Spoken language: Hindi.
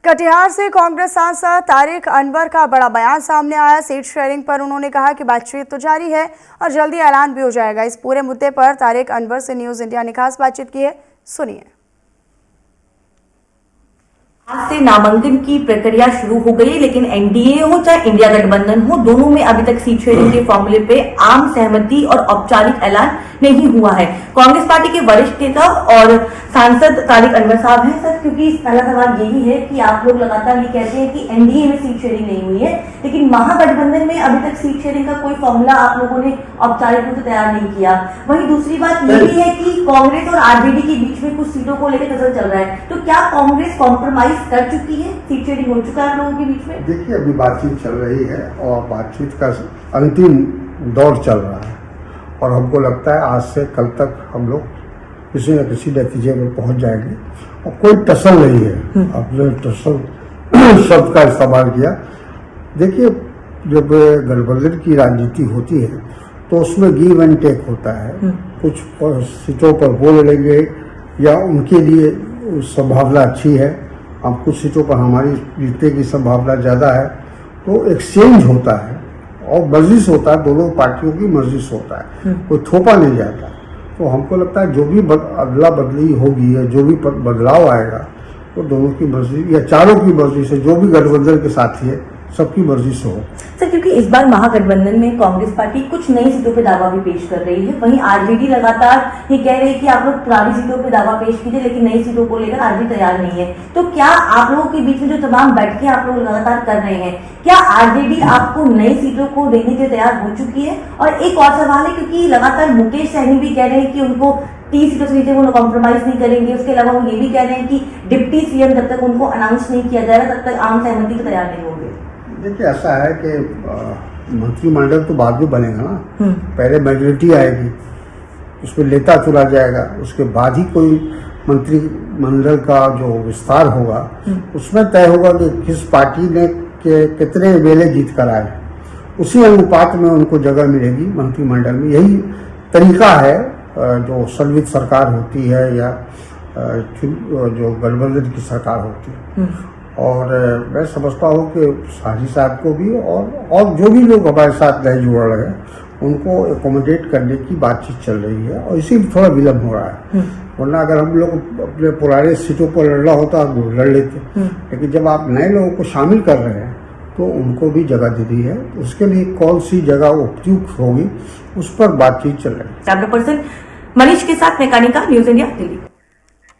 कटिहार से कांग्रेस सांसद तारिक अनवर का बड़ा बयान सामने आया। सीट शेयरिंग पर उन्होंने कहा कि बातचीत तो जारी है और जल्दी ऐलान भी हो जाएगा। इस पूरे मुद्दे पर तारिक अनवर से न्यूज़ इंडिया ने खास बातचीत की है, सुनिए। आज से नामांकन की प्रक्रिया शुरू हो गई, लेकिन एनडीए हो चाहे इंडिया गठबंधन हो, दोनों में अभी तक सीट शेयरिंग के फॉर्मूले पे आम सहमति और औपचारिक ऐलान नहीं हुआ है। कांग्रेस पार्टी के वरिष्ठ नेता और सांसद तारिक अनवर साहब हैं। सर, क्योंकि पहला सवाल यही है कि आप लोग लगातार ये कहते हैं कि एनडीए में सीट शेयरिंग नहीं हुई है, लेकिन महागठबंधन में अभी तक सीट शेयरिंग का कोई फॉर्मूला आप लोगों ने औपचारिक रूप से तैयार नहीं किया। वहीं दूसरी बात ये भी है कि कांग्रेस और आरजेडी के बीच में कुछ सीटों को लेकर गजल चल रहा है, तो क्या कांग्रेस कॉम्प्रोमाइज कर चुकी है? सीट शेयरिंग हो चुका है आप लोगों के बीच में? देखिए, अभी बातचीत चल रही है और बातचीत का अंतिम दौर चल रहा है और हमको लगता है आज से कल तक हम लोग किसी न किसी नतीजे में पहुंच जाएंगे और कोई टसल नहीं है। आपने टसल शब्द का इस्तेमाल किया। देखिए, जब गठबंधन की राजनीति होती है तो उसमें गिव एंड टेक होता है। कुछ सीटों पर बोल लेंगे या उनके लिए संभावना अच्छी है, अब कुछ सीटों पर हमारी जीतने की संभावना ज़्यादा है, तो एक्सचेंज होता है और मर्जिश होता है, दोनों पार्टियों की मर्जिश होता है, कोई थोपा नहीं जाता। तो हमको लगता है जो भी अदला बदली होगी या जो भी बदलाव आएगा वो दोनों की मर्जी या चारों की मर्जी से, जो भी गठबंधन के साथी है सबकी मर्जी से हो। सर, क्योंकि इस बार महागठबंधन में कांग्रेस पार्टी कुछ नई सीटों पे दावा भी पेश कर रही है, वहीं आरजेडी लगातार ये कह रही है कि आप लोग पुरानी सीटों पे दावा पेश कीजिए, लेकिन नई सीटों को लेकर आरजेडी तैयार नहीं है। तो क्या आप लोगों के बीच में जो तमाम बैठकें आप लोग लगातार कर रहे हैं, क्या आरजेडी आपको नई सीटों को देने के लिए तैयार हो चुकी है? और एक और सवाल है, क्योंकि लगातार मुकेश सहनी भी कह रहे हैं कि उनको 30 सीटों से नीचे वो कॉम्प्रोमाइज नहीं करेंगे। उसके अलावा वो ये भी कह रहे हैं कि डिप्टी सीएम जब तक उनको अनाउंस नहीं किया जाएगा तब तक आम सहमति को तैयार नहीं होंगे। देखिए, ऐसा है कि मंत्रिमंडल तो बाद में बनेगा ना, पहले मेजोरिटी आएगी, उसमें नेता चुना जाएगा, उसके बाद ही कोई मंत्रिमंडल का जो विस्तार होगा उसमें तय होगा कि किस पार्टी ने कितने एमएलए जीत कर आए, उसी अनुपात में उनको जगह मिलेगी मंत्रिमंडल में। यही तरीका है जो संवित सरकार होती है या जो गठबंधन की सरकार होती है। और मैं समझता हूँ कि शाही साहब को भी और जो भी लोग हमारे साथ नहीं जुड़ रहे हैं उनको एकोमोडेट करने की बातचीत चल रही है और इसी थोड़ा विलम्ब हो रहा है। वरना अगर हम लोग अपने पुराने सीटों पर लड़ना होता हम लड़ लेते, लेकिन जब आप नए लोगों को शामिल कर रहे हैं तो उनको भी जगह देनी है। उसके लिए कौन सी जगह उपयुक्त होगी उस पर बातचीत चल रही है। कैमरा पर्सन मनीष के साथ मैकानिका, न्यूज़ इंडिया दिल्ली।